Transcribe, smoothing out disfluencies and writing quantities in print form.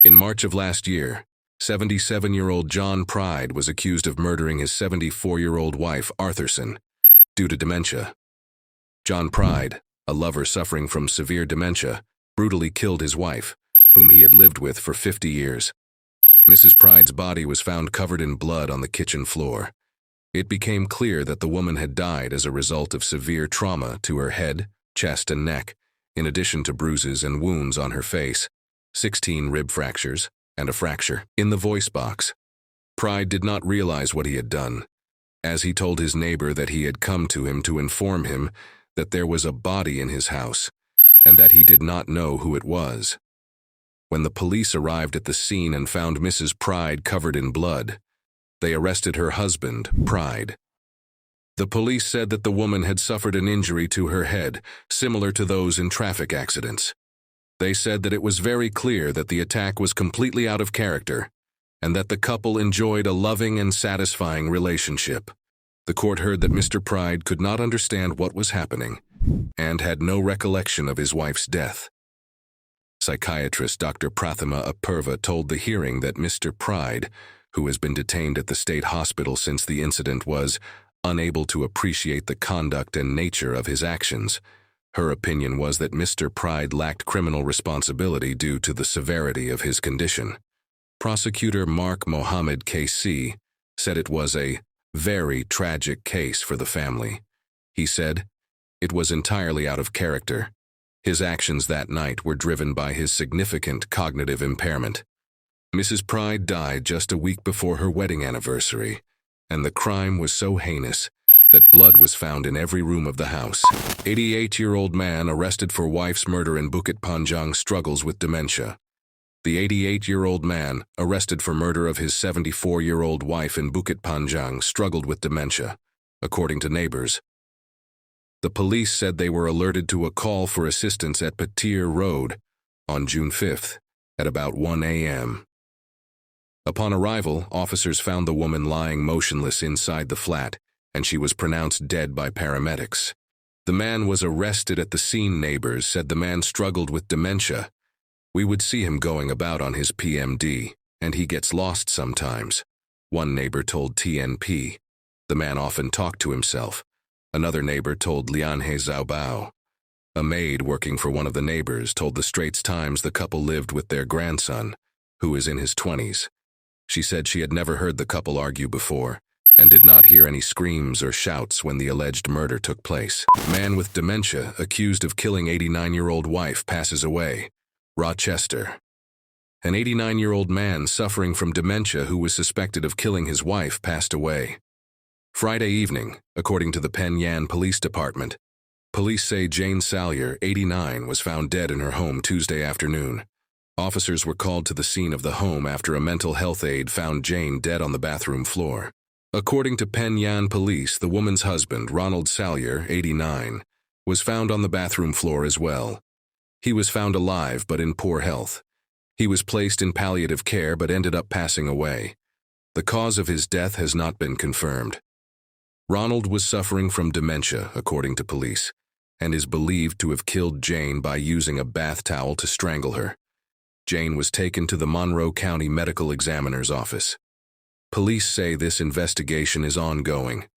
In March of last year, 77-year-old John Pride was accused of murdering his 74-year-old wife, Arthurson, due to dementia. John Pride, a lover suffering from severe dementia, brutally killed his wife, whom he had lived with for 50 years. Mrs. Pride's body was found covered in blood on the kitchen floor. It became clear that the woman had died as a result of severe trauma to her head, chest, and neck, in addition to bruises and wounds on her face, 16 rib fractures, and a fracture in the voice box. Pride did not realize what he had done, as he told his neighbor that he had come to him to inform him that there was a body in his house, and that he did not know who it was. When the police arrived at the scene and found Mrs. Pride covered in blood, they arrested her husband, Pride. The police said that the woman had suffered an injury to her head, similar to those in traffic accidents. They said that it was very clear that the attack was completely out of character, and that the couple enjoyed a loving and satisfying relationship. The court heard that Mr. Pride could not understand what was happening, and had no recollection of his wife's death. Psychiatrist Dr. Prathama Apurva told the hearing that Mr. Pride, who has been detained at the state hospital since the incident, was unable to appreciate the conduct and nature of his actions. Her opinion was that Mr. Pride lacked criminal responsibility due to the severity of his condition. Prosecutor Mark Mohammed KC said it was a very tragic case for the family. He said, "It was entirely out of character. His actions that night were driven by his significant cognitive impairment." Mrs. Pride died just a week before her wedding anniversary, and the crime was so heinous that blood was found in every room of the house. 88-year-old man arrested for wife's murder in Bukit Panjang struggles with dementia. The 88-year-old man, arrested for murder of his 74-year-old wife in Bukit Panjang, struggled with dementia, according to neighbors. The police said they were alerted to a call for assistance at Petir Road on June 5th at about 1 a.m. Upon arrival, officers found the woman lying motionless inside the flat, and she was pronounced dead by paramedics. The man was arrested at the scene. Neighbors said the man struggled with dementia. "We would see him going about on his PMD, and he gets lost sometimes," one neighbor told TNP. "The man often talked to himself," another neighbor told Lianhe Zhaobao. A maid working for one of the neighbors told the Straits Times the couple lived with their grandson, who is in his 20s. She said she had never heard the couple argue before, and did not hear any screams or shouts when the alleged murder took place. Man with dementia accused of killing 89-year-old wife passes away. Rochester. An 89-year-old man suffering from dementia who was suspected of killing his wife passed away Friday evening, according to the Penyan Police Department. Police say Jane Salyer, 89, was found dead in her home Tuesday afternoon. Officers were called to the scene of the home after a mental health aide found Jane dead on the bathroom floor. According to Penyan Police, the woman's husband, Ronald Salyer, 89, was found on the bathroom floor as well. He was found alive but in poor health. He was placed in palliative care but ended up passing away. The cause of his death has not been confirmed. Ronald was suffering from dementia, according to police, and is believed to have killed Jane by using a bath towel to strangle her. Jane was taken to the Monroe County Medical Examiner's office. Police say this investigation is ongoing.